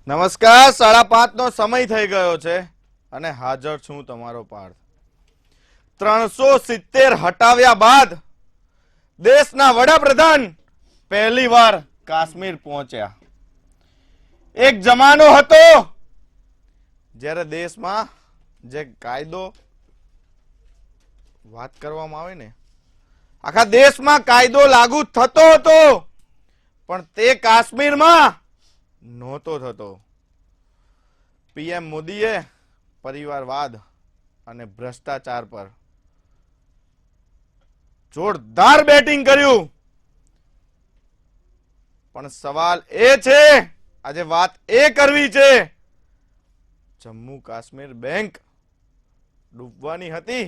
નમસ્કાર 5:30 નો સમય થઈ ગયો છે અને હાજર છું તમારો પાર્થ. 370 હટાવ્યા બાદ દેશના વડાપ્રધાન પહેલી વાર કાશ્મીર પહોંચ્યા. એક જમાનો હતો જ્યારે દેશમાં જે કાયદો વાત કરવામાં આવે ને, આખા દેશમાં કાયદો લાગુ થતો હતો, પણ તે કાશ્મીરમાં નહોતો થતો. પીએમ મોદીએ પરિવારવાદ અને ભ્રષ્ટાચાર પર જોરદાર બેટિંગ કર્યું. પણ સવાલ એ છે, આજે વાત એ કરવી છે, જમ્મુ કાશ્મીર બેંક ડૂબવાની હતી,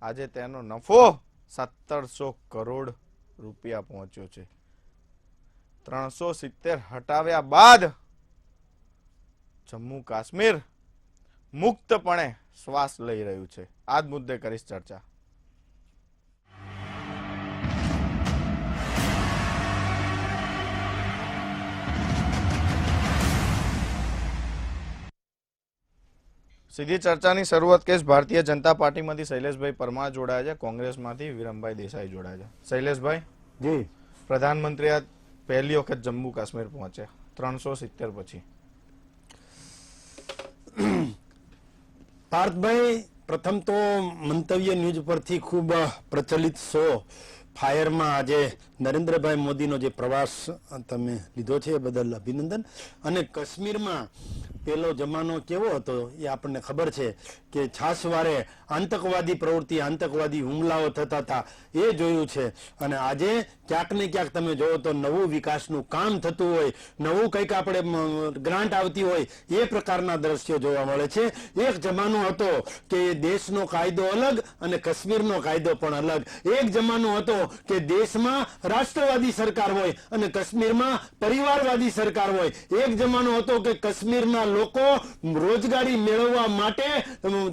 આજે તેનો નફો 1700 કરોડ રૂપિયા પહોંચ્યો છે. 370 હટાવ્યા બાદ જમ્મુ કાશ્મીર મુક્તપણે શ્વાસ લઈ રહ્યું છે. આ જ મુદ્દે કરીશ ચર્ચા. સીધી ચર્ચાની શરૂઆત કરીશ. ભારતીય જનતા પાર્ટીમાંથી શૈલેષભાઈ પરમાર જોડાયા છે, કોંગ્રેસમાંથી વિરમભાઈ દેસાઈ જોડાયા છે. શૈલેષભાઈ જી, પ્રધાનમંત્રી આ પહેલી વખત જમ્મુ કાશ્મીર પહોંચ્યા 370 પછી. પાર્થભાઈ, પ્રથમ તો મંતવ્ય ન્યૂઝ પરથી ખૂબ પ્રચલિત શો ફાયરમાં આજે નરેન્દ્રભાઈ મોદીનો જે પ્રવાસ તમે લીધો છે એ બદલ અભિનંદન. અને કાશ્મીરમાં પેલો જમાનો કેવો હતો એ આપણને ખબર છે કે છાસવારે આતંકવાદી પ્રવૃત્તિ, આતંકવાદી હુમલાઓ થતા હતા, એ જોયું છે. અને આજે ક્યાંક ને ક્યાંક તમે જોવો તો નવું વિકાસનું કામ થતું હોય, નવું કંઈક આપણે ગ્રાન્ટ આવતી હોય, એ પ્રકારના દ્રશ્યો જોવા મળે છે. એક જમાનો હતો કે દેશનો કાયદો અલગ અને કાશ્મીરનો કાયદો પણ અલગ. એક જમાનો હતો કે દેશમાં રાષ્ટ્રવાદી સરકાર હોય અને કાશ્મીરમાં પરિવારવાદી સરકાર હોય. એક જમાનો હતો કે કાશ્મીરના લોકો રોજગારી મેળવવા માટે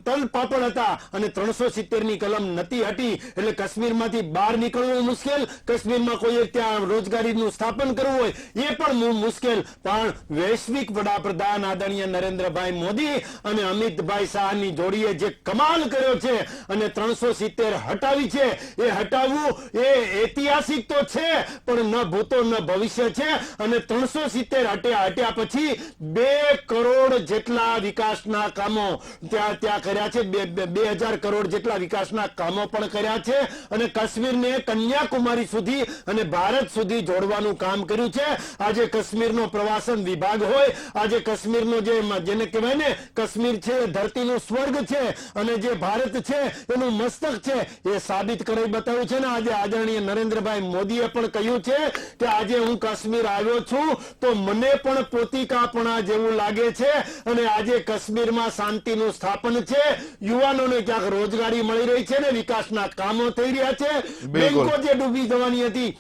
તલપાપડ હતા અને 370 ની કલમ નથી હટી, એટલે કાશ્મીરમાંથી બહાર નીકળવું મુશ્કેલ, કાશ્મીરમાં કોઈ ત્યાં રોજગારીનું સ્થાપન કરવું હોય એ પણ મુશ્કેલ. પણ વૈશ્વિક વડાપ્રધાન આદરણીય નરેન્દ્રભાઈ મોદી અને અમિતભાઈ શાહની જોડીએ જે કમાલ કર્યો છે અને 370 હટાવી છે, એ હટાવવું એ ઐતિહાસિક તો છે પણ ન ભૂતો ન ભવિષ્ય છે. અને 370 હટ્યા પછી 2 કરોડ જેટલા વિકાસના કામો ત્યાં કર્યા છે. 2000 કરોડ જેટલા વિકાસના કામો પણ કર્યા છે અને કાશ્મીરને કન્યાકુમારી સુધી અને ભારત સુધી જોડવાનું કામ કર્યું છે. આજે કાશ્મીરનો પ્રવાસન વિભાગ હોય, આજે કાશ્મીરનો જેને કહેવાય ને, કાશ્મીર છે ધરતીનું સ્વર્ગ છે અને જે ભારત છે એનું મસ્તક છે, એ સાબિત કરી બતાવ્યું છે ને. આજે આદરણીય નરેન્દ્રભાઈ મોદીએ પણ કહ્યું છે કે આજે હું કાશ્મીર આવ્યો છું તો મને પણ પોતિકાપણા જેવું લાગે છે. અને આજે કાશ્મીરમાં શાંતિનું સ્થાપન છે, યુવાનોને ક્યાંક રોજગારી મળી રહી છે ને વિકાસના કામો થઈ રહ્યા છે. બેંકો જે ડૂબી જવાની હતી,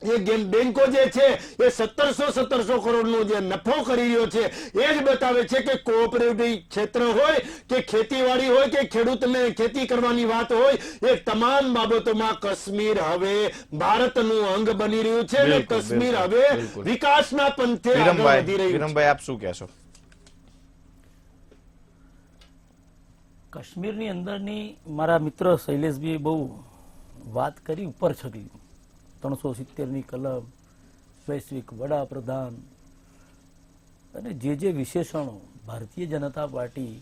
એ બેંકો જે છે એ 1700 કરોડનો જે નફો કરી રહ્યો છે, એ જ બતાવે છે કે કોઓપરેટિવ ક્ષેત્ર હોય કે ખેતીવાડી હોય કે ખેડૂતને ખેતી કરવાની વાત હોય, એ તમામ બાબતોમાં કાશ્મીર હવે ભારતનું અંગ બની રહ્યું છે અને કાશ્મીર હવે વિકાસના પંથે આગળ વધી રહ્યું છે. વિરમભાઈ, આપ શું કહેશો? કાશ્મીરની અંદરની મારા મિત્ર શૈલેષભાઈ બહુ વાત કરી ઉપર છગી. 370ની કલમ, વૈશ્વિક વડાપ્રધાન અને જે વિશેષણો ભારતીય જનતા પાર્ટી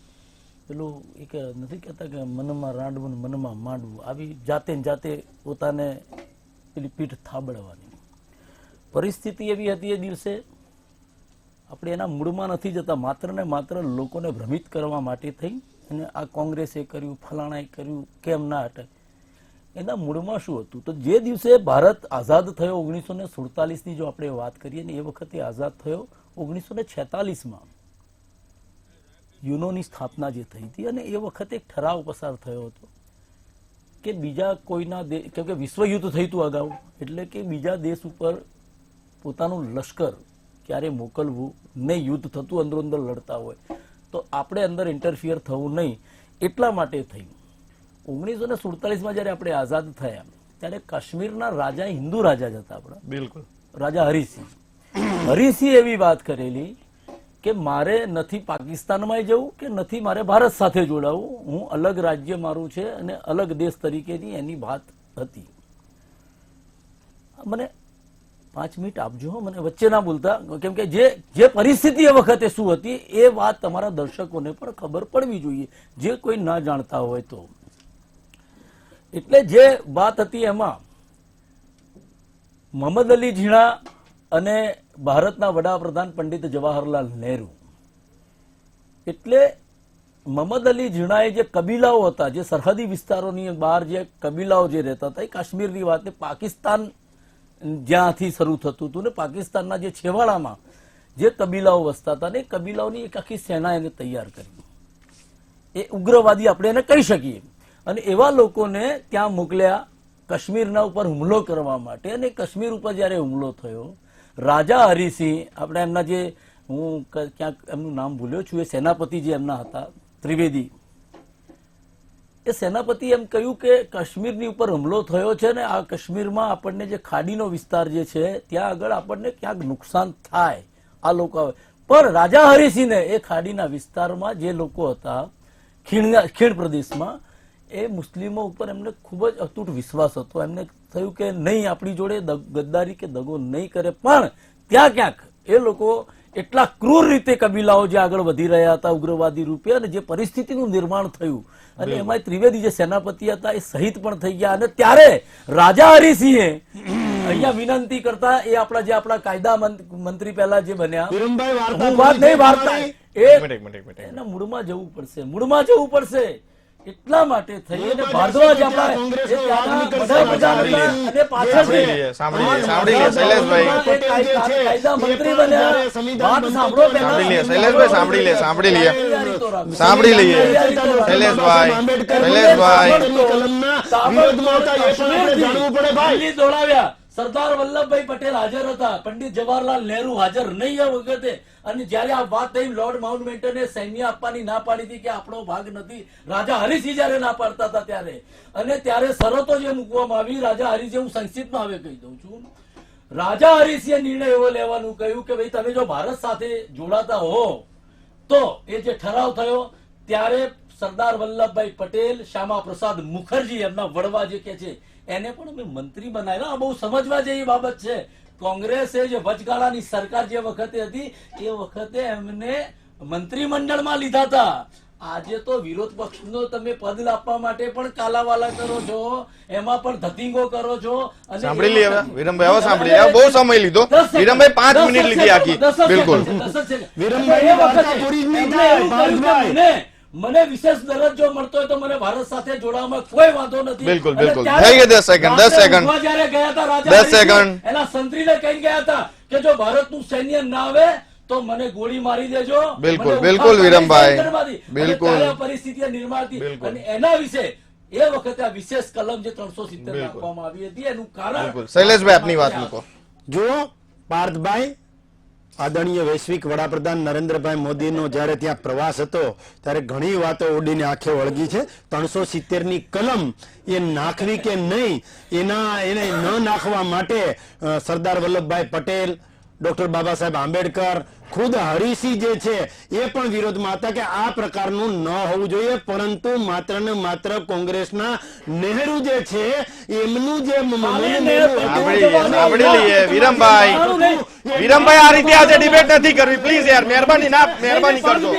પેલું એક નથી કહેતા કે મનમાં રાંડવું મનમાં માંડવું, આવી જાતે ને જાતે પોતાને પેલી પીઠ થાબડવાની પરિસ્થિતિ એવી હતી એ દિવસે. આપણે એના મૂળમાં નથી જતા, માત્ર ને માત્ર લોકોને ભ્રમિત કરવા માટે થઈ અને આ કોંગ્રેસે કર્યું, ફલાણાએ કર્યું, કેમ ના હટે. એના મૂળમાં શું હતું? તો જે દિવસે ભારત આઝાદ થયો 1947ની જો આપણે વાત કરીએ ને, એ વખતે આઝાદ થયો 1946માં યુનોની સ્થાપના જે થઈ હતી અને એ વખતે એક ઠરાવ પસાર થયો હતો કે બીજા કોઈના કેમ કે વિશ્વયુદ્ધ થયું હતું અગાઉ, એટલે કે બીજા દેશ ઉપર પોતાનું લશ્કર ક્યારે મોકલવું નહીં, યુદ્ધ થતું અંદરો અંદર લડતા હોય તો આપણે અંદર ઇન્ટરફિયર થવું નહીં, એટલા માટે થયું. 1947માં જયારે આપણે આઝાદ થયા ત્યારે કાશ્મીરના રાજા હિન્દુ રાજા જ હતા આપણા, બિલકુલ, રાજા હરિસિંહ એવી વાત કરેલી કે મારે નથી પાકિસ્તાનમાં જવું કે નથી મારે ભારત સાથે જોડાવું, હું અલગ રાજ્ય મારું છે અને અલગ દેશ તરીકેની એની વાત હતી. મને 5 મિનિટ આપજો, મને વચ્ચે ના બોલતા, કેમ કે જે પરિસ્થિતિ એ વખતે શું હતી એ વાત તમારા દર્શકોને પણ ખબર પડવી જોઈએ, જે કોઈ ના જાણતા હોય તો. એટલે જે વાત હતી એમાં મોહમ્મદ અલી ઝીણા અને ભારતના વડાપ્રધાન પંડિત જવાહરલાલ નહેરુ, એટલે મોહમ્મદ અલી ઝીણાએ જે કબીલાઓ હતા, જે સરહદી વિસ્તારોની બહાર જે કબીલાઓ જે રહેતા હતા, એ કાશ્મીરની વાત, પાકિસ્તાન જ્યાંથી શરૂ થતું હતું ને પાકિસ્તાનના જે છેવાડામાં જે કબીલાઓ વસતા હતા ને એ કબીલાઓની એક આખી સેના એને તૈયાર કરી. એ ઉગ્રવાદી આપણે એને કહી શકીએ. અને એવા લોકોને ત્યાં મોકલ્યા કાશ્મીરના ઉપર હુમલો કરવા માટે. અને કાશ્મીર ઉપર જ્યારે હુમલો થયો, રાજા હરિસિંહ, આપણે એમના જે, હું ક્યાંક એમનું નામ ભૂલ્યો છું, એ સેનાપતિ જે એમના હતા ત્રિવેદી, એ સેનાપતિ એમ કહ્યું કે કાશ્મીરની ઉપર હુમલો થયો છે ને આ કાશ્મીરમાં આપણને જે ખાડીનો વિસ્તાર જે છે ત્યાં આગળ આપણને ક્યાંક નુકસાન થાય આ લોકો. પણ રાજા હરિસિંહને એ ખાડીના વિસ્તારમાં જે લોકો હતા ખીણ પ્રદેશમાં, એ મુસ્લિમો ઉપર એમને ખૂબ જ અતૂટ વિશ્વાસ હતો. એમને થયું કે નહીં, આપણી જોડે ગદ્દારી કે દગો નહીં કરે. પણ ત્યાં ક્યાંક એ લોકો એટલા ક્રૂર રીતે કબીલાઓ જે આગળ વધી રહ્યા હતા ઉગ્રવાદી રૂપે, અને જે પરિસ્થિતિનું નિર્માણ થયું, અને એમાં ત્રિવેદી જે સેનાપતિ હતા એ શહીદ પણ થઈ ગયા. અને ત્યારે રાજા હરિસિંહે અહીંયા વિનંતી કરતા, એ આપણા કાયદા મંત્રી પહેલા જે બન્યા, હું વાત નહીં વાર્તા, એના મૂળમાં જવું પડશે, મૂળમાં જવું પડશે. એટલા માટે થઈ અને ભારદ્વાજ આપણા કાયદા મંત્રી બન્યા. વાત સાંભળો પહેલા, સાંભળી લે દોડાવ્યા. સરદાર વલ્લભભાઈ પટેલ હાજર હતા, પંડિત જવાહરલાલ નહેરુ હાજર નહીં આ વખતે. અને જયારે આ વાત થઈ, લોર્ડ માઉન્ટબેટને સૈન્ય આપવાની ના પાડી હતી કે આપણો ભાગ નથી, રાજા હરિસિંહ જયારે ના પાડતા હતા ત્યારે, અને ત્યારે શરતો જે મૂકવામાં આવી, રાજા હરિસિંહ, હું સંક્ષિપ્તમાં હવે કહી દઉં છું, રાજા હરિસિંહે નિર્ણય એવો લેવાનું કહ્યું કે ભાઈ તમે જો ભારત સાથે જોડાતા હો તો એ જે ઠરાવ થયો ત્યારે સરદાર વલ્લભભાઈ પટેલ, શ્યામા પ્રસાદ મુખર્જી એમના વડવા જે કે છે, એને પણ અમે મંત્રી બનાવ્યા. બહુ સમજવા જેવી બાબત છે. કોંગ્રેસે જે વચગાળાની સરકાર જે વખતે હતી એ વખતે એમને મંત્રીમંડળમાં લીધા હતા. આજે તો વિરોધ પક્ષનો તમે પદ આપવા માટે પણ કાલાવાલા કરો છો, એમાં પણ ધતિંગો કરો છો. સાંભળી લે હવે વિરમભાઈ, હવે સાંભળી લે, બહુ સમય લીધો વિરમભાઈ, 5 મિનિટ લીધી આખી. બિલકુલ મને વિશેષ દરજ્જો મળતો હોય તો મને ભારત સાથે જોડાવામાં કોઈ વાંધો નથી. બિલકુલ બિલકુલ થઈ ગઈ 10 સેકન્ડ. જયારે ગયા હતા રાજા 10 સેકન્ડ એના સંત્રીને કહી ગયા હતા કે જો ભારતનું સૈન્ય ના આવે તો મને ગોળી મારી દેજો. બિલકુલ બિલકુલ વિરમભાઈ, બિલકુલ પરિસ્થિતિ નિર્માણ થઈ. અને એના વિશે એ વખતે આ વિશેષ કલમ જે 370 નાખવામાં આવી હતી એનું કારણ. શૈલેષભાઈ આપની વાત મૂકો. જુઓ પાર્થભાઈ, આદરણીય વૈશ્વિક વડાપ્રધાન નરેન્દ્રભાઈ મોદીનો જ્યારે ત્યાં પ્રવાસ હતો ત્યારે ઘણી વાતો ઉડીને આંખે વળગી છે. 370 ની કલમ એ નાખવી કે નહીં, એને ન નાખવા માટે સરદાર વલ્લભભાઈ પટેલ, ડોક્ટર બાબા સાહેબ આંબેડકર, ખુદ હરિસિંહ જે છે એ પણ વિરોધમાં હતા કે આ પ્રકારનું ન હોવું જોઈએ. પરંતુ માત્ર ને માત્ર કોંગ્રેસના નહેરુ જે છે એમનું જે સાંભળી લઈએ વિરમભાઈ, આ રીતે આજે ડિબેટ નથી કરવી પ્લીઝ યાર, મહેરબાની કરજો,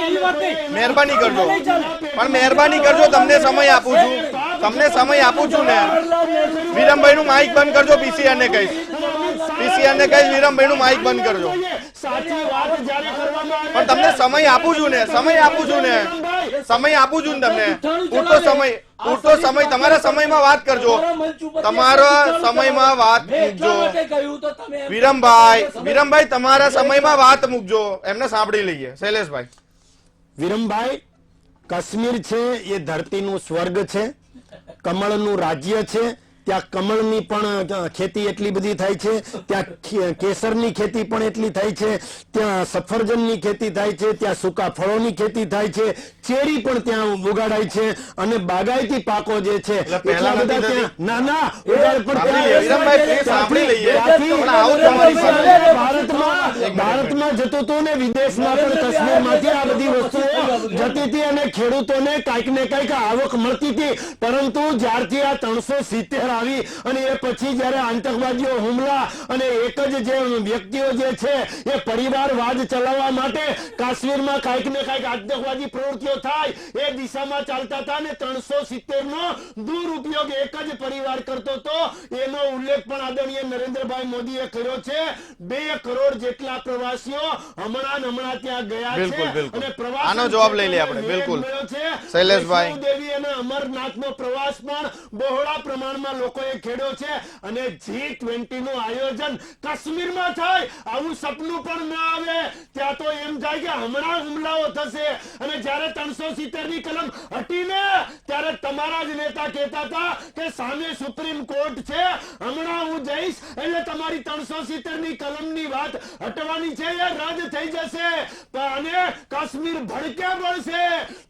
પણ મહેરબાની કરજો, તમને સમય આપું છું ને. વિરમભાઈ નું માઇક બંધ કરજો, પીસીઆર ને કહીશ વિરમભાઈ નું માઇક બંધ કરજો. પણ તમને સમય આપું છું ને તમને પૂરતો સમય તમારા સમયમાં વાત કરજો, તમારા સમયમાં વાત મૂકજો. વિરમભાઈ તમારા સમયમાં વાત મૂકજો, એમને સાંભળી લઈએ. શૈલેષભાઈ. વિરમભાઈ, કાશ્મીર છે એ ધરતીનું સ્વર્ગ છે, કમળનું રાજ્ય છે, ત્યાં કમળની પણ ખેતી એટલી બધી થાય છે, ત્યાં કેસરની ખેતી પણ એટલી થાય છે, ત્યાં સફરજનની ખેતી થાય છે, ત્યાં સૂકા ફળોની ખેતી થાય છે, ચેરી પણ ત્યાં ઉગાડાય છે, અને બાગાયતી પાકો જે છે પહેલા એટલા બધા નથી ત્યાં નાના ઉગાડ પણ સાંભળી ત્યાં- લઈએ, વિરમભાઈ, please સાંભળી લઈએ. ત્યાંથી પણ આવું તમારી સાથે ભારતમાં જતું હતું ને વિદેશમાં પણ કાશ્મીરમાંથી આ બધી વસ્તુઓ જતી હતી અને ખેડૂતોને કાંઈક ને કાંઈક આવક મળતી હતી. પરંતુ જ્યારથી આ 370 આવી અને એ પછી જ્યારે આતંકવાદીઓ હુમલા અને એક જ જે વ્યક્તિઓ જે છે એ પરિવારવાદ ચલાવવા માટે કાશ્મીરમાં કાંઈક ને કાંઈક આતંકવાદી પ્રવૃત્તિઓ થાય એ દિશામાં ચાલતા હતા ને 370 નો દુરુપયોગ એક જ પરિવાર કરતો હતો. એનો ઉલ્લેખ પણ આદરણીય નરેન્દ્રભાઈ મોદીએ કર્યો છે. 2 કરોડ જેટલા પ્રવાસીઓ હમણાં ત્યાં ગયા બિલકુલ, છે બિલકુલ. અને પ્રવાસન આનો જવાબ લઈ લઈએ આપણે, ક્ષેત્રમાં બિલકુલ. વેગ મળ્યો છે. શૈલેષભાઈ. વૈષ્ણોદેવી અને અમરનાથનો પ્રવાસ પણ બહોળા પ્રમાણમાં લોકોએ ખેડ્યો છે અને G20 નું આયોજન કાશ્મીરમાં થાય આવું સપનું પણ ન આવે. ત્યાં તો એમ થાય કે હમણાં હુમલાઓ થશે અને જ્યારે 370 ની કલમ હટીને ત્યારે તમારા જ નેતા કહેતા હતા કે સામે સુપ્રીમ કોર્ટ છે, હમણાં હું જઈશ એટલે તમારી 370 ની કલમની વાત હટવાની છે, એ રદ થઈ જશે અને કાશ્મીર ભડકે બળશે,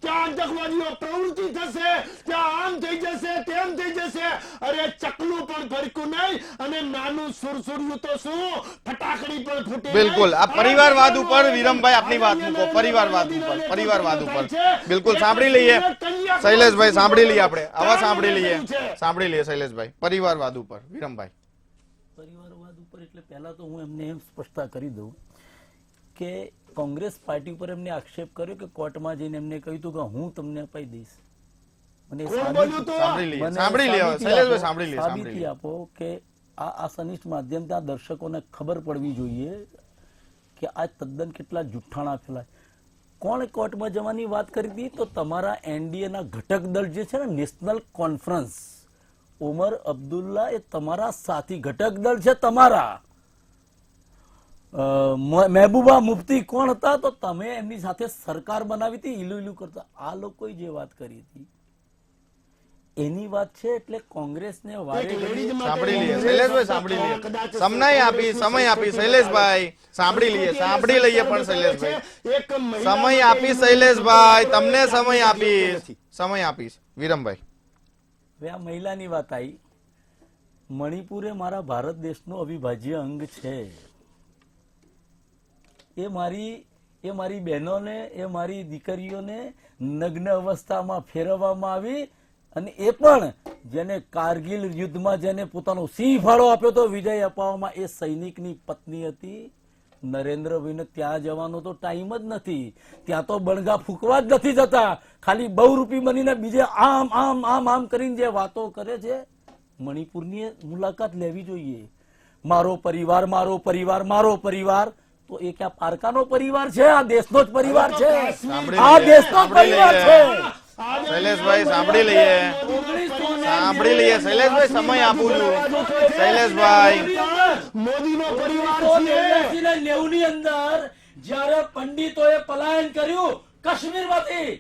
ત્યાં આતંકવાદીઓ પ્રવૃત્તિ થશે, ત્યાં આમ થઈ જશે, તેમ થઈ જશે. અરે ચકલું પણ ફરકું નહીં અને નાનું સુરસુર્યું તો શું, ફટાકડી પણ ફૂટે નહીં. બિલકુલ. આ પરિવારવાદ ઉપર વિરમભાઈ આપની વાત મૂકો. પરિવારવાદ ઉપર બિલકુલ સાંભળી લઈએ. શૈલેષભાઈ સાંભળી લઈએ, આપણે આવા સાંભળી લઈએ શૈલેષભાઈ. પરિવારવાદ ઉપર વિરમભાઈ. પરિવારવાદ ઉપર એટલે પહેલા તો હું એમને એમ સ્પષ્ટતા કરી દઉં કે કોંગ્રેસ પાર્ટી ઉપર એમને આક્ષેપ કર્યો કે કોર્ટમાં જઈને એમને કહ્યું હતું કે હું તમને અપાઈ દઈશ. મને સાંભળી લઈએ શૈલેષભાઈ, સાંભળી લઈએ. સાબિતી આપો કે આ સનિષ્ઠ માધ્યમથી આ દર્શકોને ખબર પડવી જોઈએ કે આ તદ્દન કેટલા જુઠ્ઠાણા ફેલાય. કોણ કોર્ટમાં જવાની વાત કરી હતી? તો તમારા એનડીએ ના ઘટક દળ જે છે ને, નેશનલ કોન્ફરન્સ, ઉમર અબ્દુલ્લા એ તમારા સાથી ઘટક દળ છે. તમારા મહેબૂબા મુફ્તી કોણ હતા? તો તમે એમની સાથે સરકાર બનાવી હતી ઇલું કરતા. આ લોકોએ જે વાત કરી હતી એની વાત છે. એટલે કોંગ્રેસને સાંભળી લઈએ શૈલેષભાઈ, સાંભળી લઈએ. સમય આપી શૈલેષભાઈ, સાંભળી લઈએ પણ શૈલેષભાઈ સમય આપી. શૈલેષભાઈ તમને સમય આપીશ. વિરમભાઈ, હવે આ મહિલાની વાત આવી. મણિપુર એ મારા ભારત દેશનો અવિભાજ્ય અંગ છે. એ મારી બહેનોને, એ મારી દીકરીઓને નગ્ન અવસ્થામાં ફેરવવામાં આવી અને એ પણ જેને કારગિલ યુદ્ધમાં જેને પોતાનો સિંહ ફાળો આપ્યો તો વિજય અપાવવામાં, એ સૈનિકની પત્ની હતી. નરેન્દ્રભાઈને ત્યાં જવાનો તો ટાઈમ જ નથી. ત્યાં તો બણગા ફૂંકવા જ નથી જતા. ખાલી બહુરૂપી બનીને બીજે આમ કરીને જે વાતો કરે છે. મણિપુરની મુલાકાત લેવી જોઈએ. મારો પરિવાર, મારો પરિવાર, મારો પરિવાર. તો એ ક્યાં પારકાનો પરિવાર છે? આ દેશનો જ પરિવાર છે. આ દેશનો જ પરિવાર છે. શૈલેષભાઈ સાંભળી લઈએ. શૈલેષભાઈ સમય આપું છું. શૈલેષભાઈ, મોદીનો પરિવાર 90 ની અંદર જ્યારે પંડિતોએ પલાયન કર્યું કાશ્મીરમાંથી,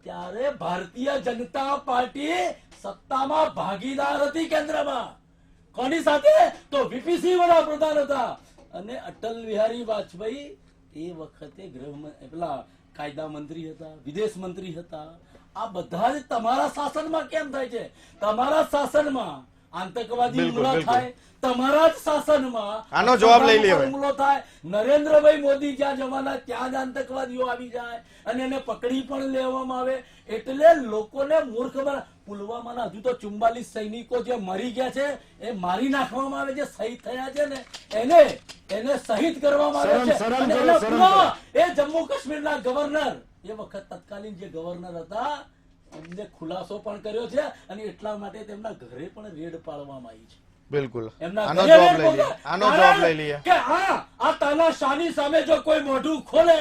ત્યારે ભારતીય જનતા પાર્ટી સત્તામાં ભાગીદાર હતી કેન્દ્રમાં. કોની સાથે? તો વીપીસી વડાપ્રધાન હતા અને અટલ બિહારી વાજપેયી એ વખતે પેલા કાયદા મંત્રી હતા, વિદેશ મંત્રી હતા. આ બધા જ તમારા શાસનમાં કેમ થાય છે? તમારા શાસનમાં આતંકવાદી હુમલો થાય, તમારા જ શાસનમાં આનો જવાબ લઈ લઈએ. હુમલો થાય. નરેન્દ્રભાઈ મોદી જ્યાં જવાના ત્યાં જ આતંકવાદીઓ આવી જાય અને એને પકડી પણ લેવામાં આવે. એટલે લોકોને મૂર્ખ બના. પુલવામાના હજુ તો 44 સૈનિકો જે મરી ગયા છે એ મારી નાખવામાં આવે, જે શહીદ થયા છે ને એને શહીદ કરવામાં આવે છે. અને એના પુરાવા એ જમ્મુ કાશ્મીરના ગવર્નર, એ વખત તત્કાલીન જે ગવર્નર હતા, એમને ખુલાસો પણ કર્યો છે અને એટલા માટે તેમના ઘરે પણ રેડ પાડવામાં આવી છે. બિલકુલ. એમના આનો જવાબ લઈ લઈએ. કે આ તાનાશાહની સામે જો કોઈ મોઢું ખોલે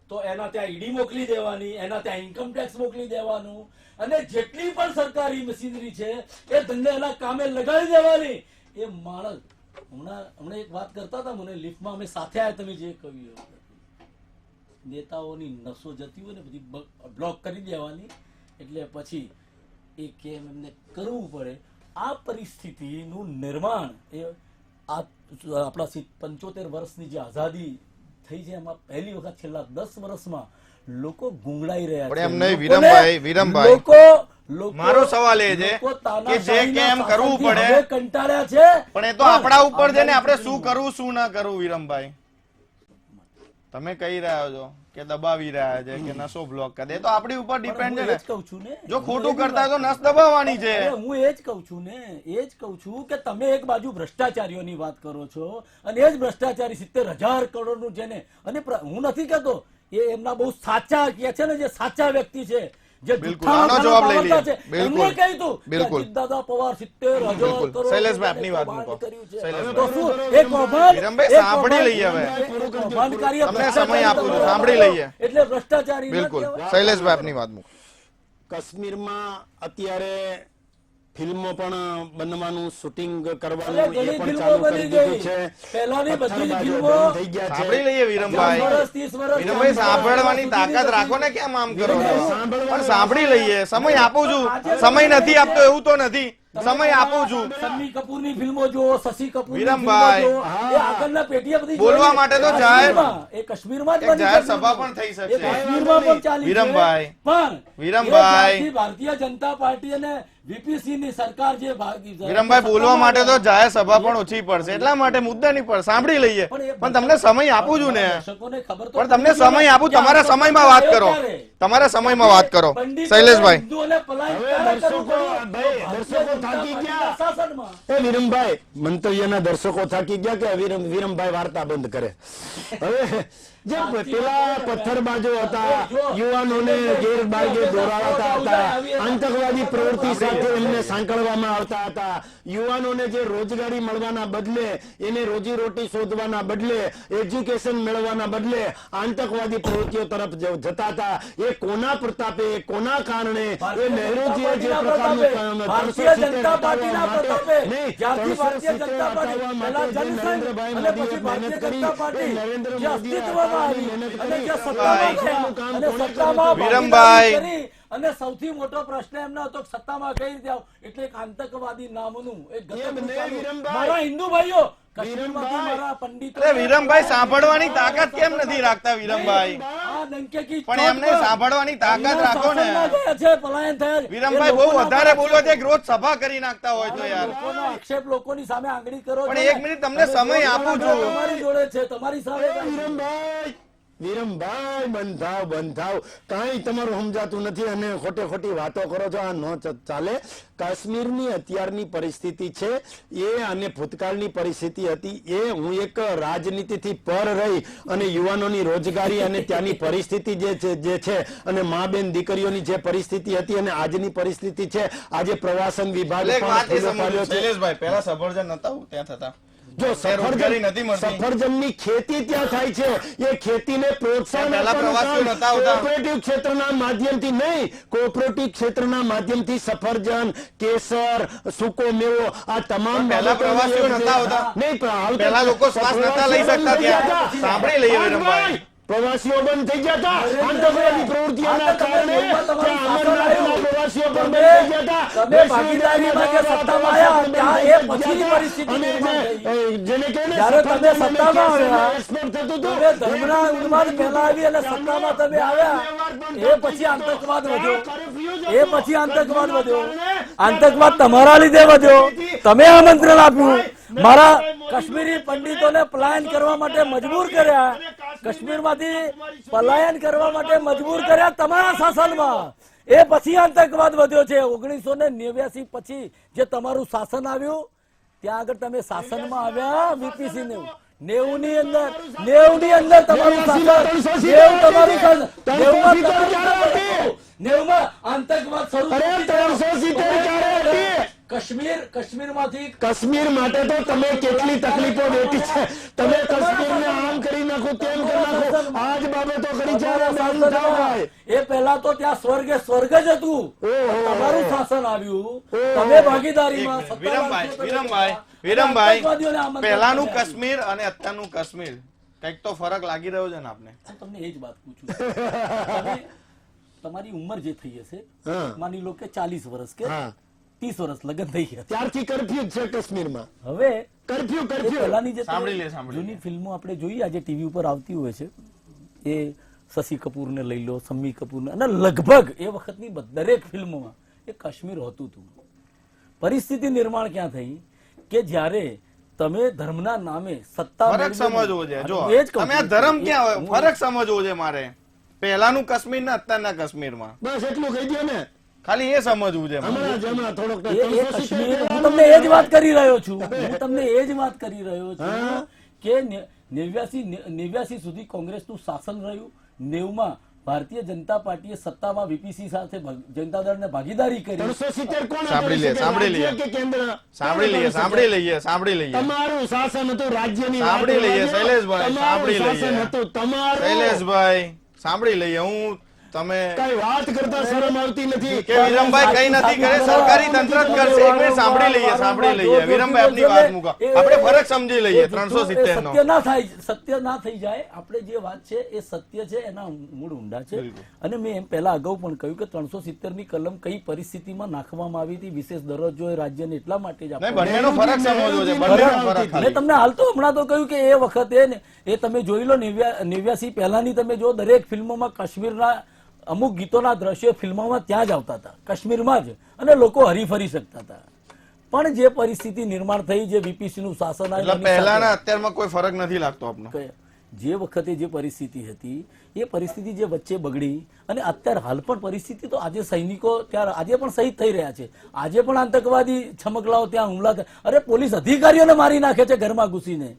તો એના ત્યાં ઈડી મોકલી દેવાની, એના ત્યાં ઇન્કમ ટેક્સ મોકલી દેવાનું અને જેટલી પણ સરકારી મશીનરી છે એ ધંધે એના કામે લગાડી દેવાની. એ માણસ હમણાં એક વાત કરતા હતા મને લિફ્ટમાં, અમે સાથે આવ્યા, તમે જે કહ્યું નેતાઓની નસો જતી હોય ને બધી બ્લોક કરી દેવાની, એટલે પછી એ કેમ એમને કરવું પડે. આ પરિસ્થિતિનું નિર્માણ એ આ આપણા 75 વર્ષની જે આઝાદી થઈ છે એમાં પહેલી વખત છેલ્લા 10 વર્ષમાં લોકો ગુંગળાઈ રહ્યા પણ છે. એમ નહીં, લોકોને- વિરમભાઈ, લોકો- મારો સવાલ એ છે લોકો કે જે કે એમ કરવું તાનાશાહીના પડે, શાસનથી હવે કંટાળ્યા છે. પણ એ તો આપણા ઉપર છે ને, આપણે શું કરવું શું ના કરવું. વિરમભાઈ, તમે કહી રહ્યા છો કે દબાવી રહ્યા છે કે નસો બ્લોક કરી દે, એ તો આપણી ઉપર ડિપેન્ડ છે હું એ ને. જ કહું છું ને. જો ખોટું હું એ જ કરતા હોય તો વાત નસ દબાવવાની છે. અરે હું એ જ કહું છું ને, એ જ કહું છું કે તમે એક બાજુ ભ્રષ્ટાચારીઓની વાત કરો છો અને એ જ ભ્રષ્ટાચારી 70,000 કરોડનું છે ને, અને હું નથી કહેતો એ એમના બહુ સાચા કે છે ને, જે સાચા વ્યક્તિ છે, જે બિલકુલ, જુઠ્ઠાના આનો જવાબ લઈ પાવરદાર લઈએ. છે, બિલકુલ. એમને કહ્યું હતું કે બિલકુલ. અજીતદાદા પવાર 70,000 બિલકુલ. કરોડ શૈલેષભાઈ, આપની વાત કૌભાંડ મૂકો. કર્યું છે. શૈલેષભાઈ. તો શું? એ કૌભાંડ- વિરમભાઈ, એ સાંભળી કૌભાંડ- લઈએ હવે. એ કૌભાંડકારી તમને સમય આપું છું, સાંભળી લઈએ. એટલે ભ્રષ્ટાચારી ન બિલકુલ. કહેવાય. શૈલેષભાઈ, આપની વાત મૂકો. કાશ્મીરમાં અત્યારે ફિલ્મો પણ બનવાનું શૂટિંગ અરે કરવાનું એ ઘણી પણ ફિલ્મો ચાલુ બની કરી દીધું ગઈ. છે. પહેલાની બધી જ પથ્થરબાજો ફિલ્મો બંધ થઈ ગયા છે. સાંભળી લઈએ વિરમભાઈ. 20 વર્ષ, 30 વર્ષ, વિરમભાઈ, 40 સાંભળવાની વર્ષ તાકાત સુધીની રાખો ને, કેમ આમ કરો છો? સાંભળવાનું પણ સાંભળી લઈએ. સમય આપું છું. સમય નથી આપતો એવું તો નથી. સમય આપું છું. શમ્મી કપૂરની ફિલ્મો જુઓ, શશી કપૂરની વિરમભાઈ, ફિલ્મો જુઓ, એ આગળના પેઢીએ બધી બોલવા જોઈ. માટે તો જાહેર- કાશ્મીરમાં, એ કાશ્મીરમાં જ એક બની જાહેર છે સભા ફિલ્મો. પણ થઈ એ શકશે. કાશ્મીરમાં પણ ચાલી છે. વિરમભાઈ, પણ વિરમભાઈ. એ જ્યારથી ભારતીય જનતા પાર્ટી અને VPC ની સરકાર જે વિરમભાઈ, બોલવા માટે તો જાહેર સભા પણ ઓછી પડશે, એટલા માટે મુદ્દા નહીં પડે. સાંભળી લઈએ. પણ તમને સમય આપું છું ને. દર્શકોને ખબર તો પણ તમને પડવી જોઈએ સમય આપું. કે આ તમારા તો સમયમાં વાત કરો. ક્યારે? તમારા સમયમાં વાત કરો. પંડિતોને, શૈલેષભાઈ, હિન્દુઓને પલાયન હવે ક્યારે દર્શકો, કરવું પડ્યું? ભાઈ, ભારતીય દર્શકો જનતા થાકી પાર્ટીના ગયા. શાસનમાં. એ વિરમભાઈ, મંતવ્યના દર્શકો થાકી ગયા કે વિરમભાઈ વાર્તા બંધ કરે. હવે જે પેલા પથ્થરબાજો હતા, યુવાનોને ગેરમાર્ગે દોરાવતા હતા, આતંકવાદી પ્રવૃત્તિ સાથે એમને સાંકળવામાં આવતા હતા, યુવાનોને જે રોજગારી મળવાના બદલે, એને રોજીરોટી શોધવાના બદલે, એજ્યુકેશન મેળવવાના બદલે આતંકવાદી પ્રવૃત્તિઓ તરફ જતા હતા. એ કોના પ્રતાપે, કોના કારણે, એ નહેરુજીએ જે પ્રકારનું કામ ભારતીય જનતા પાર્ટીના માટે પ્રતાપે, નહીં, જ્યારથી ભારતીય 370 જનતા પાર્ટી, હટાવવા પહેલા માટે જે જનસંઘ નરેન્દ્રભાઈ અને મોદીએ પછી મહેનત ભારતીય કરી, જનતા પાર્ટી, એ નરેન્દ્ર જે મોદીએ અસ્તિત્વમાં આવી મહેનત અને કરી. જે સત્તામાં ગયા કામ અને કોણે સત્તામાં કર્યું? વિરમભાઈ. ભાગીદારી કરી અને સૌથી મોટો પ્રશ્ન એમનો હતો કે સત્તામાં કઈ રીતે આવું, એટલે એક આતંકવાદી નામનું એક ગતક એમ નહીં, નીકાળ્યું. વિરમભાઈ. મારા હિન્દુ ભાઈઓ, કાશ્મીરમાંથી વિરમભાઈ. મારા પંડિતો, અરે વિરમભાઈ, સાંભળવાની તાકાત કેમ નથી રાખતા વિરમભાઈ? આ ડંકેકી પણ એમને ચોટ પર સાંભળવાની તાકાત એમના રાખો ને. શાસનમાં ગયા છે, પલાયન થયા છે. વિરમભાઈ, એ બહુ લોકોના વધારે પર બોલો છે. રોજ સભા કરી નાખતા હોય તો યાર. લોકોનો આક્ષેપ લોકોની સામે આંગળી કરો પણ છો એક ને. મિનિટ તમને તમે સમય જોડે આપું છું. તમારી જોડે છે, તમારી સામે વિરમભાઈ, વિરમભાઈ, બંધાવ કાંઈ તમારું સમજાતું નથી અને ખોટી વાતો કરો છો. આ નો ચાલે. કાશ્મીરની અત્યારની પરિસ્થિતિ છે એ અને ભૂતકાળની પરિસ્થિતિ હતી એ હું એક રાજનીતિથી પર રહી અને યુવાનોની રોજગારી અને ત્યાંની પરિસ્થિતિ જે છે અને મા બેન દીકરીઓની જે પરિસ્થિતિ હતી અને આજની પરિસ્થિતિ છે. આજે પ્રવાસન વિભાગ એટલે એક પણ વાત એ ખુલ્લો સમજુ, પાડ્યો છે. શૈલેષભાઈ, પહેલા સફરજન નતા ત્યાં થતા. જો રોજગારી નથી મળતી. સફરજનની ખેતી ત્યાં થાય છે. એ ખેતીને પ્રોત્સાહન પહેલા આપવાનું પ્રવાસીઓ કામ નતા આવતા. કોઓપરેટિવ ક્ષેત્રના માધ્યમથી નહીં, કોઓપરેટિવ ક્ષેત્રના માધ્યમથી સફરજન, કેસર, સૂકો મેવો આ તમામ પણ પહેલા બાબતોને પ્રવાસીઓ એક- નતા આવતા. નહીં, પણ હાલ તો પહેલા લોકો શ્વાસ નતા લઈ શકતા ત્યાં. સાંભળી લઈએ વિરમભાઈ. પ્રવાસીઓ બંધ થઈ ગયા હતા આતંકવાદી પ્રવૃત્તિઓના કારણે. ત્યાં અમરનાથના પ્રવાસીઓ પણ બંધ થઈ ગયા હતા. તમે ભાગીદારીમાં જે સત્તામાં આવ્યા ત્યાં એ પછીની પરિસ્થિતિ અને નિર્માણ થઈ. જેને કહે ને જ્યારે તમે સફરજન અને સત્તામાં કેસરનું આવ્યા, export થતું હતું. તમે ધર્મના ઉન્માદ પહેલા આવી અને સત્તામાં તમે આવ્યા, એ પછી આતંકવાદ વધ્યો. એ પછી આતંકવાદ વધ્યો. આતંકવાદ તમારા લીધે વધ્યો. તમે આમંત્રણ આપ્યું. મારા કાશ્મીરી પંડિતોને પલાયન કરવા માટે મજબૂર કર્યા. કાશ્મીરમાંથી પલાયન કરવા માટે મજબૂર કર્યા તમારા શાસનમાં. એ પછી આતંકવાદ વધ્યો છે. 1989 પછી જે તમારું શાસન આવ્યું ત્યાં આગળ તમે શાસનમાં આવ્યા. VPC 90 ની અંદર તમારું શાસન, 90 તમારું શાસન, 90 માં આતંકવાદ શરૂ અરે, થઈ ગયો. 370 ક્યારે હતી? કાશ્મીરમાંથી કાશ્મીર માટે તો તમે કેટલી તકલીફો વેઠી છે. તમે કાશ્મીરને આમ કરી નાખો, તેમ કરી નાખો, આ જ બાબતો કરી છે. અરે, બંધ થાઓ ભાઈ. એ પહેલા તો ત્યાં સ્વર્ગ જ હતું. ઓહો. તમારું શાસન આવ્યું. તમે ભાગીદારીમાં એક મિનિટ, સત્તાવાર છો તમે વિરમભાઈ, હતા. વિરમભાઈ, આતંકવાદીઓને આમંત્રણ પહેલાનું આપ્યા. કાશ્મીર અને અત્યારનું કાશ્મીર કઈક તો ફરક લાગી રહ્યો છે ને આપને. હું તમને એ જ વાત પૂછું છું. તમે તમારી ઉંમર જે થઈ હશે, હા. માની લો કે 40 વર્ષ કે હા. 30 વર્ષ લગ્ન થઈ ગયા. ત્યારથી કરફ્યુ છે કાશ્મીરમાં. હવે કરફ્યુ એ કરફ્યુ પહેલાની જે સાંભળી જૂની ફિલ્મો આપણે જોઈએ આજે ટીવી ઉપર આવતી હોય છે એ શશી કપૂરને લઈ લો, શમ્મી કપૂરને, અને લગભગ એ વખતની દરેક ફિલ્મોમાં એ કાશ્મીર હોતું હતું. પરિસ્થિતિ નિર્માણ ક્યાં થઈ કે જ્યારે તમે ધર્મના નામે સત્તા ફરક સમજવો છે. જો એ જ કહું તમે આ છું. ધર્મ ક્યાં હું- હોય ફરક સમજવો છે મારે. પહેલાનું કાશ્મીર ને અત્યારના કાશ્મીરમાં બસ એટલું કહી દો ને. ખાલી એ સમજવું છે મારે. હમણાં થોડોક એ કાશ્મીર હું તમને એ જ વાત કરી રહ્યો છું. હું તમને એ જ વાત કરી રહ્યો છું કે 89 સુધી કોંગ્રેસનું શાસન રહ્યું. 90 ભારતીય જનતા પાર્ટીએ સત્તામાં વીપીસી સાથે જનતા દળને ભાગીદારી કરી. 370 કોણ સાંભળી લે, કરી શકે? સાંભળી લે. રાજ્ય કે કેન્દ્ર? સાંભળી લઈએ સાંભળી લઈએ તમારું શાસન હતું રાજ્યની વાત સાંભળી લઈએ, કરવા દો. શૈલેષભાઈ, તમારું સાંભળી લઈએ. શાસન હતું તમારું. શૈલેષભાઈ સાંભળી લઈએ. હું તમે કઈ વાત કરતા શરમ આવતી નથી કે વિરમભાઈ કઈ નથી કરે, સરકારી તંત્ર જ કરશે. એક મિનિટ સાંભળી લઈએ. વિરમભાઈ આપની વાત મૂકો. આપણે ફરક સમજી લઈએ. 370 નો સત્ય ના થાય, સત્ય ના થઈ જાય. આપણે જે વાત છે એ સત્ય છે, એના મૂળ ઊંડા છે. અને મેં એમ પહેલા અગાઉ પણ કહ્યું કે 370 ની કલમ કઈ પરિસ્થિતિમાં નાખવામાં આવી હતી, વિશેષ દરજ્જો એ રાજ્યને એટલા માટે જ નહીં, આપવામાં બંનેનો ફરક સમજવો છે. બંનેનો ફરક મેં ખાલી. તમને હાલ તો હમણાં તો કહ્યું કે એ વખતે ને એ તમે જોઈ લો 89 પહેલાની તમે જો દરેક ફિલ્મોમાં કાશ્મીરના અમુક ગીતોના દ્રશ્યો ફિલ્મોમાં ત્યાં જ આવતા હતા, કાશ્મીરમાં જ, અને લોકો હરીફરી શકતા હતા. પણ જે પરિસ્થિતિ નિર્માણ થઈ, જે વીપીસી નું શાસન એટલે આવ્યું, પહેલાના અત્યારમાં કોઈ ફરક નથી લાગતો આપનો. જે વખતે જે પરિસ્થિતિ હતી એ પરિસ્થિતિ જે વચ્ચે બગડી, અને અત્યારે હાલ પણ પરિસ્થિતિ તો આજે સૈનિકો ત્યાં આજે પણ શહીદ થઈ રહ્યા છે. આજે પણ આતંકવાદી છમકલાઓ ત્યાં હુમલા થાય. અરે પોલીસ અધિકારીઓને મારી નાખે છે ઘરમાં ઘૂસીને.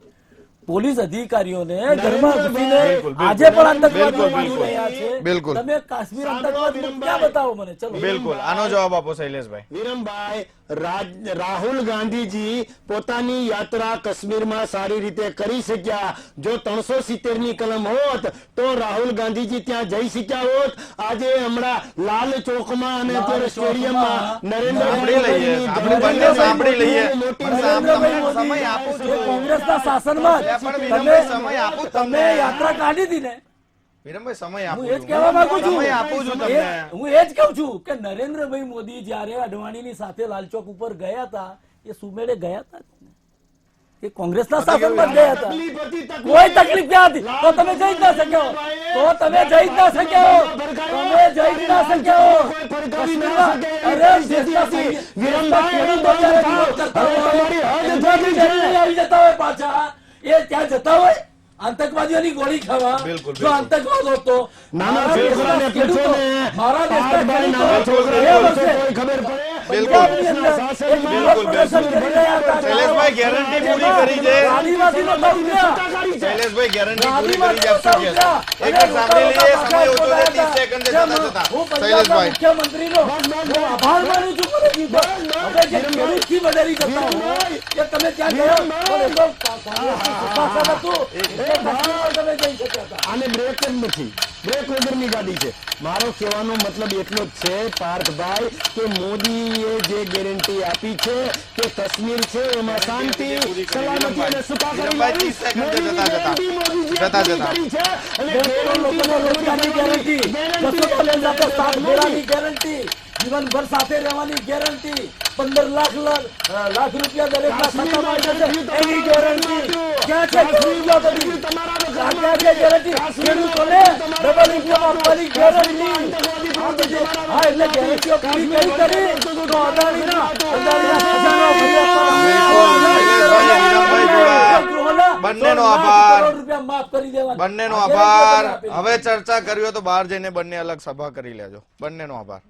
પોલીસ અધિકારીઓને ઘરમાં ઘૂસીને આજે પણ આતંકવાદીઓ મારી રહ્યા છે. બિલકુલ. તમે કાશ્મીર આતંકવાદ ક્યાં બતાવો મને? ચલો બિલકુલ, આનો જવાબ આપો શૈલેષભાઈ. વિરમભાઈ, રાહુલ ગાંધીજી પોતાની યાત્રા કાશ્મીરમાં સારી રીતે કરી શક્યા. જો 370 ની કલમ હોત તો રાહુલ ગાંધીજી ત્યાં જઈ શક્યા હોત. આજે હમણાં લાલ ચોકમાં અને અત્યારે સ્ટેડિયમમાં સાંભળી લઈએ, આપણે બંને સાંભળી લઈએ. નરેન્દ્રભાઈ મોદી સમય આપું છું. જે કોંગ્રેસના શાસનમાં એટલે પણ વિરમભાઈ સમય આપું જ તમે તમને. યાત્રા કાઢી હતી ને, વિરમભાઈ સમય હું આપું એ જ છું. કહેવા માંગુ છું. સમય આપું છું તમને. હું એ જ કહું છું કે નરેન્દ્રભાઈ મોદી જ્યારે અડવાણીની સાથે લાલચોક ઉપર ગયા હતા, એ સુમેળે ગયા હતા ને? એ કોંગ્રેસના શાસનમાં જ ગયા હતા. કોઈ તકલીફ ક્યાં હતી? તો તમે જઈ જ ના શક્યો. તો તમે જઈ જ ના શક્યો. તમે જઈ જ ના શક્યો. કાશ્મીરમાં અરે દેશના ખેડૂતો જ્યારે વિરોધ કરતા હોય, એમનાથી જઈને આવી જતા હોય પાછા, એ ત્યાં જતા હોય આતંકવાદીઓની ગોળી ખાવા. બિલકુલ, જો આતંકવાદ હોતો, નાના મારા છોકરાને દેશના પૂછો ખેડૂતો, ને, મારા દેશના પાર્થભાઈ નાના ખેડૂતો છોકરાને એ પૂછો વર્ષે કોઈ ખબર પડે? પંજાબની અંદર એક વિરોધ પ્રદર્શન કરી રહ્યા હતા. શૈલેષભાઈ ગેરંટી પૂરી કરી છે. ગાડીમાંથી નહોતા ઉતર્યા. શૈલેષભાઈ ગેરંટી પૂરી કરી ગાડીમાંથી છે. આપશો કે? નહોતા એક ઉતર્યા. મિનિટ સાંભળી લઈએ. સમય અને ઓછો છે. 30 હતા. સેકન્ડે જતા જતા. હું પંજાબના શૈલેષભાઈ મુખ્યમંત્રીનો હું આભાર માનું છું. મને કીધું. હવે જે ખેડૂતથી બદલી જતા હોય કે તમે ત્યાં ગયા પણ એ તો કોંગ્રેસનું શાસન હતું એટલે કાશ્મીરમાં તમે જઈ શક્યા હતા. આને બ્રેક જ નથી, બ્રેક વગરની ગાડી છે. મારો કહેવાનો મતલબ એટલો જ છે પાર્થભાઈ કે મોદીએ જે ગેરંટી આપી છે કે કાશ્મીર છે એમાં શાંતિ, સલામતી અને સુખાકારી લાવી. મોદીની ગેરંટી મોદીજીએ જતા પૂરી જતા. કરી છે. અને બેરોજગાર લોકોને રોજગારની ગેરંટી, કસોટા સાથે સાથ દેવાની ગેરંટી, જીવનભર સાથે રહેવાની ગેરંટી, 15 લાખ રૂપિયા દરેકના ખાતામાં જશે એની ગેરંટી. ક્યાં છે ખેડૂતો બધી? ક્યાં છે ગેરંટી? ખેડૂતોને ડબલ ઇન્કમ આપવાની ગેરંટી. હા, એટલે ગેરંટીઓ પૂરી કરી તો અદાણીના ખજાનો બંનેનો આભાર. રૂપિયા માફ કરી દેવા. બંનેનો આભાર. હવે ચર્ચા કરવી હોય તો બહાર જઈને બંને અલગ સભા કરી લેજો. બંનેનો આભાર.